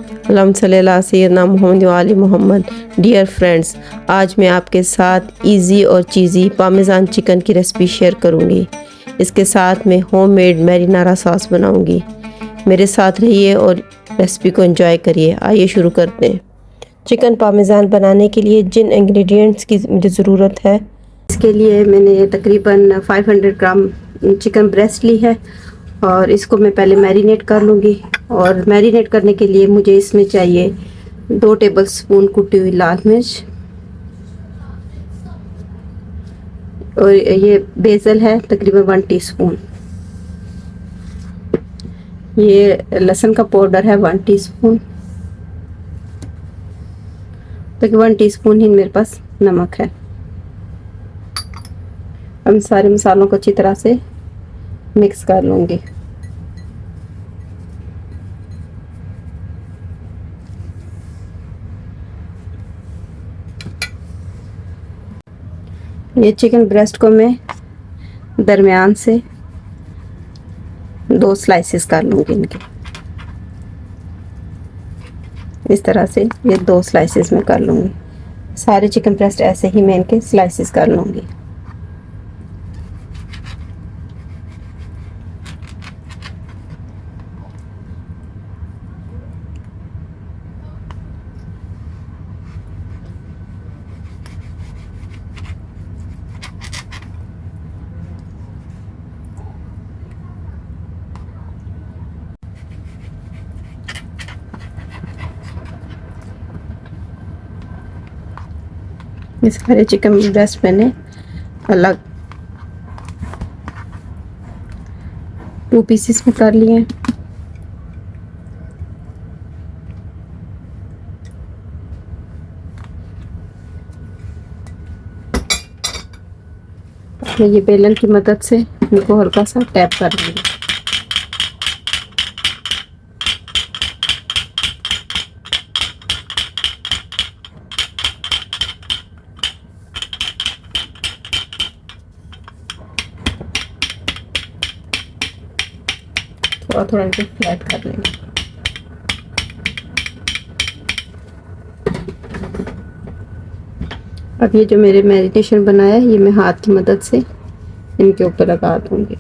अल्लाहुम्मा सल्ली अला सय्यिदना मुहम्मद व आलि मोहम्मद। डियर फ्रेंड्स, आज मैं आपके साथ इजी और चीज़ी पामेज़ान चिकन की रेसिपी शेयर करूंगी। इसके साथ मैं होममेड मैरिनारा सॉस बनाऊंगी। मेरे साथ रहिए और रेसिपी को एंजॉय करिए। आइए शुरू करते हैं। चिकन पामेज़ान बनाने के लिए जिन इंग्रेडिएंट्स की मुझे ज़रूरत है, इसके लिए मैंने तकरीबन 500 ग्राम चिकन ब्रेस्ट ली है और इसको मैं पहले मैरिनेट कर लूँगी। और मैरिनेट करने के लिए मुझे इसमें चाहिए 2 टेबलस्पून कुटी हुई लाल मिर्च, और ये बेसल है तकरीबन 1 टीस्पून। ये लहसुन का पाउडर है 1 टीस्पून। तो 1 टीस्पून ही मेरे पास नमक है। हम सारे मसालों को अच्छी तरह से मिक्स कर लूँगी। ये चिकन ब्रेस्ट को मैं दरमियान से 2 स्लाइसेस कर लूँगी इनके। इस तरह से ये 2 स्लाइसेस में कर लूँगी। सारे चिकन ब्रेस्ट ऐसे ही मैं इनके स्लाइसेस कर लूँगी। ये सारे चिकन ब्रेस्ट मैंने अलग 2 पीसेस में कर लिए हैं। मैं ये बेलन की मदद से इनको हल्का सा टैप कर लूँगी। थोड़ा थोड़ा इनको फ्लैट कर लेंगे। अब ये जो मेरे मैरिनेशन बनाया है, ये मैं हाथ की मदद से इनके ऊपर लगा दूंगी।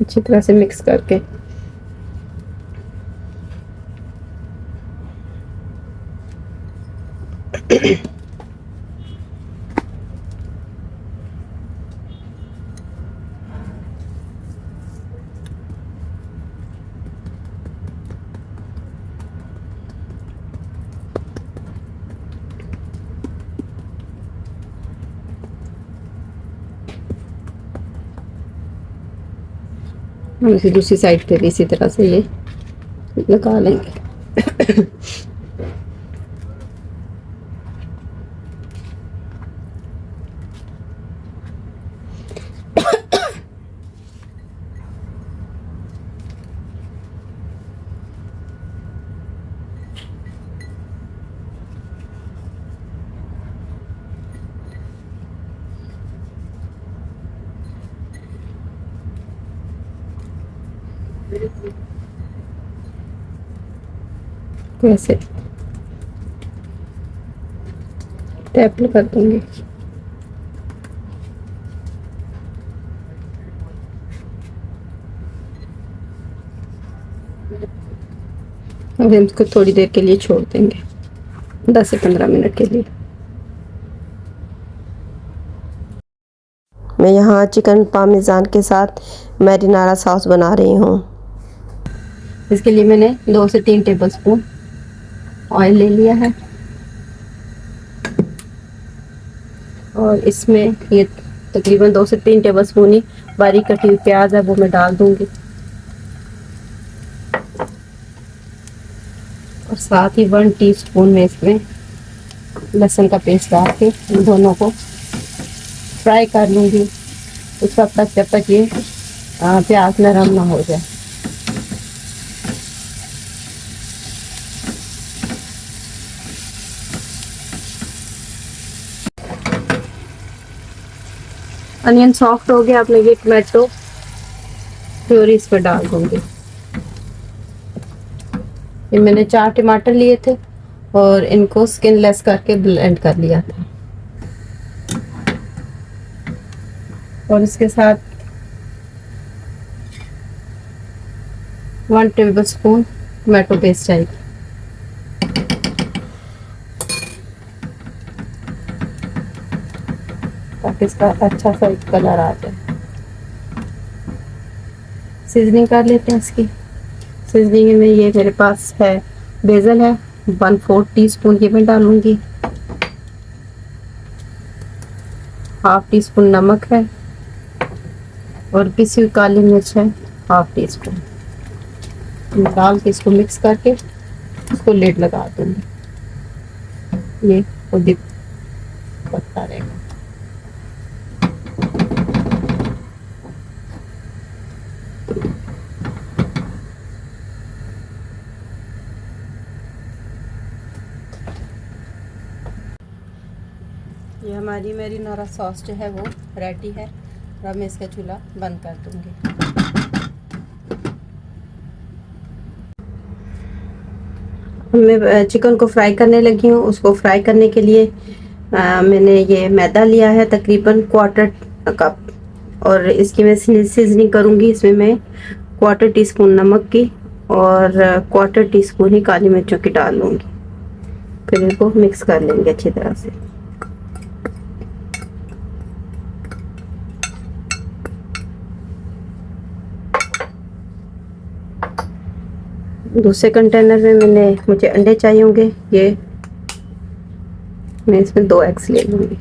अच्छी तरह से मिक्स करके हम इसे दूसरी साइड पे भी इसी तरह से ये लगा लेंगे। ऐसे टैप कर दूंगी। अब हम इसको थोड़ी देर के लिए छोड़ देंगे, 10 से 15 मिनट के लिए। मैं यहाँ चिकन पामेज़ान के साथ मैरिनारा सॉस बना रही हूँ। इसके लिए मैंने 2 से 3 टेबलस्पून ऑयल ले लिया है और इसमें ये तकरीबन 2 से 3 टेबलस्पून ही बारीक कटी हुई प्याज है, वो मैं डाल दूंगी। और साथ ही 1 टीस्पून में इसमें लहसुन का पेस्ट डाल के इन दोनों को फ्राई कर लूँगी उस वक्त तक जब तक ये प्याज नरम ना हो जाए। अनियन सॉफ्ट हो गया। आपने ये टमाटो प्योरी इसमें डाल दूंगी। ये मैंने 4 टमाटर लिए थे और इनको स्किनलेस करके ब्लेंड कर लिया था। और इसके साथ 1 टेबल स्पून टमाटो पेस्ट आएगी। ताकि इसका अच्छा सा एक कलर आ जाए। सीजनिंग कर लेते हैं इसकी। सीजनिंग में ये मेरे पास है, बेसल है 1/4 टीस्पून, ये मैं डालूंगी। हाफ टी स्पून नमक है और पिसी हुई काली मिर्च है हाफ टी स्पून। डाल के इसको मिक्स करके इसको लिड लगा दूंगी। ये खुद ही पकता रहेगा। ये हमारी मैरिनारा सॉस जो है वो रेडी है। अब मैं इसका चूल्हा बंद कर दूंगी। मैं चिकन को फ्राई करने लगी हूँ। उसको फ्राई करने के लिए मैंने ये मैदा लिया है तकरीबन 1/4 कप, और इसकी मैं सीजनिंग करूँगी। इसमें मैं 1/4 टीस्पून नमक की और 1/4 टीस्पून ही काली मिर्चों की डाल लूँगी। फिर इनको मिक्स कर लेंगे अच्छी तरह से। दूसरे कंटेनर में मुझे अंडे चाहिए होंगे। ये मैं इसमें 2 एग्स ले लूँगी।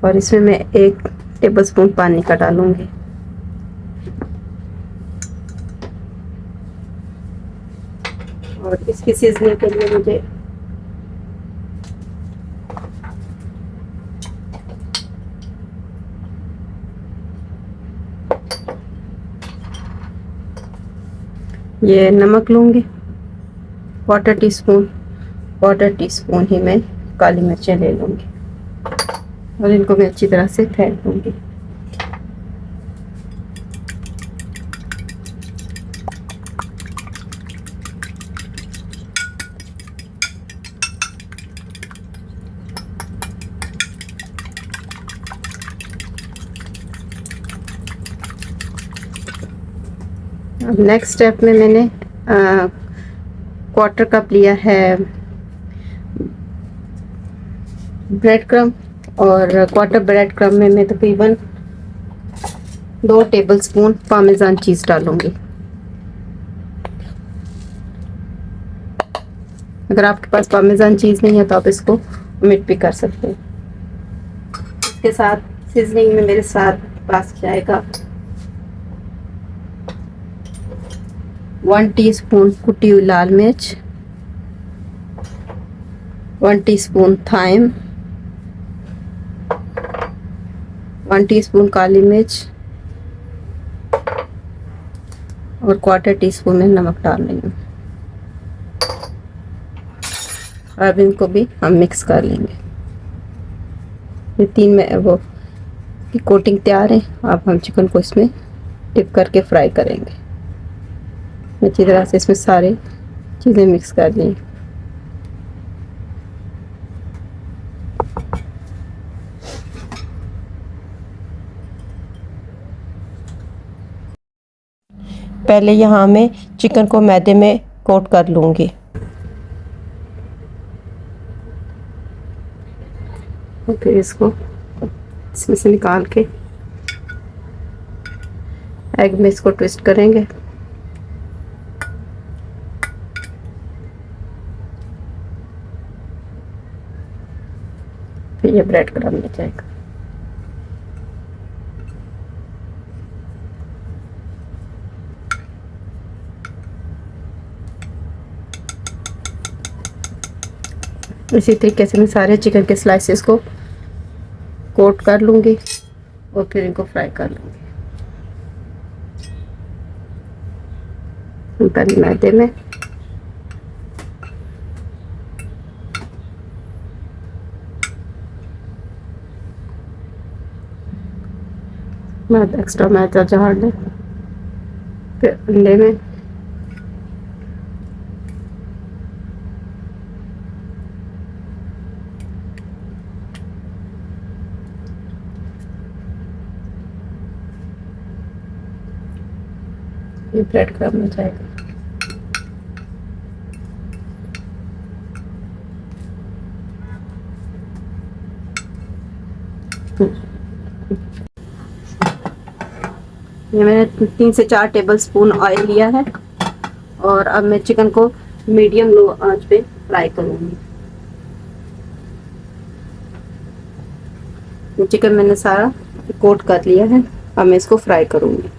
और इसमें मैं 1 टेबलस्पून पानी का डालूंगी। और इसकी सीजनिंग के लिए मुझे ये नमक लूँगी 1/4 टीस्पून। 1/4 टीस्पून ही मैं काली मिर्चें ले लूँगी और इनको मैं अच्छी तरह से फेंट लूँगी। अब नेक्स्ट स्टेप में मैंने 1/4 कप लिया है ब्रेड क्रम, और 1/4 ब्रेड क्रम में मैं तकरीबन 2 टेबलस्पून पामेजान चीज़ डालूंगी। अगर आपके पास पामेजान चीज़ नहीं है तो आप इसको ओमिट भी कर सकते हैं। इसके साथ सीजनिंग में मेरे साथ पास जाएगा 1 टीस्पून कुटी हुई लाल मिर्च, 1 टीस्पून थाइम, 1 टीस्पून काली मिर्च और 1/4 टीस्पून में नमक डाल रही हूँ। अब इनको भी हम मिक्स कर लेंगे। ये 3 में वो की कोटिंग तैयार है। अब हम चिकन को इसमें डिप करके फ्राई करेंगे। अच्छी तरह से इसमें सारे चीज़ें मिक्स कर लें। पहले यहाँ मैं चिकन को मैदे में कोट कर लूँगी। फिर इसको इसमें से निकाल के एग में इसको ट्विस्ट करेंगे। फिर ये ब्रेड क्रम्ब में जाएगा। इसी तरीके से मैं सारे चिकन के स्लाइसेस को कोट कर लूँगी और फिर इनको फ्राई कर लूँगी। पहले मैदे में एक्स्ट्रा मैदा झाड़ लें। फिर अंडे में ये ब्रेड क्रम्ब हो जाएगा। ये मैंने 3 से 4 टेबल स्पून ऑयल लिया है और अब मैं चिकन को मीडियम लो आंच पे फ्राई करूंगी। चिकन मैंने सारा कोट कर लिया है, अब मैं इसको फ्राई करूंगी।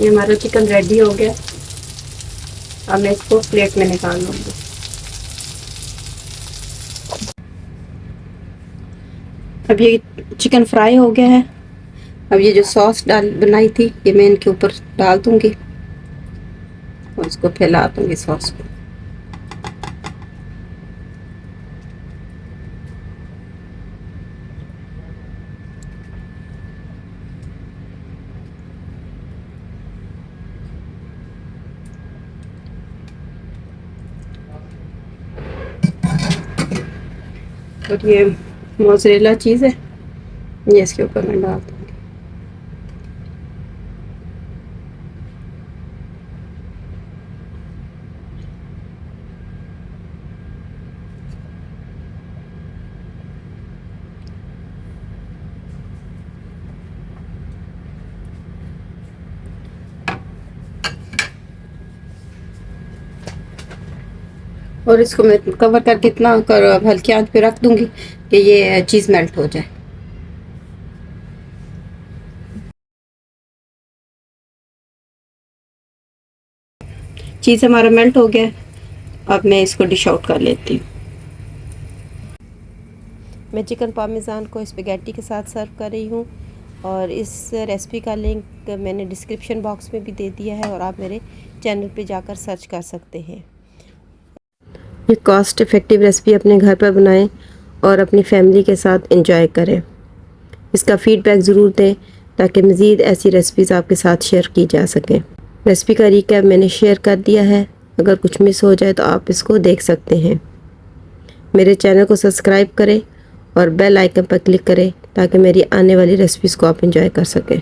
ये हमारा चिकन रेडी हो गया। अब मैं इसको प्लेट में निकाल लूँगी। अब ये चिकन फ्राई हो गया है। अब ये जो सॉस बनाई थी ये मैं इनके ऊपर डाल दूँगी और इसको फैला दूँगी सॉस को। और ये मोज़रेला चीज़ है, ये इसके ऊपर मैं डाल दूँगी। और इसको मैं कवर करके इतना हल्की आंच पे रख दूँगी कि ये चीज़ मेल्ट हो जाए। चीज़ हमारा मेल्ट हो गया। अब मैं इसको डिश आउट कर लेती हूँ। मैं चिकन पामेज़ान को स्पेगेटी के साथ सर्व कर रही हूँ और इस रेसिपी का लिंक मैंने डिस्क्रिप्शन बॉक्स में भी दे दिया है और आप मेरे चैनल पे जाकर सर्च कर सकते हैं। ये कॉस्ट इफ़ेक्टिव रेसिपी अपने घर पर बनाएं और अपनी फैमिली के साथ एंजॉय करें। इसका फ़ीडबैक ज़रूर दें ताकि मज़ीद ऐसी रेसिपीज़ आपके साथ शेयर की जा सकें। रेसिपी का रिकैप मैंने शेयर कर दिया है, अगर कुछ मिस हो जाए तो आप इसको देख सकते हैं। मेरे चैनल को सब्सक्राइब करें और बेल आइकन पर क्लिक करें ताकि मेरी आने वाली रेसिपीज़ को आप एंजॉय कर सकें।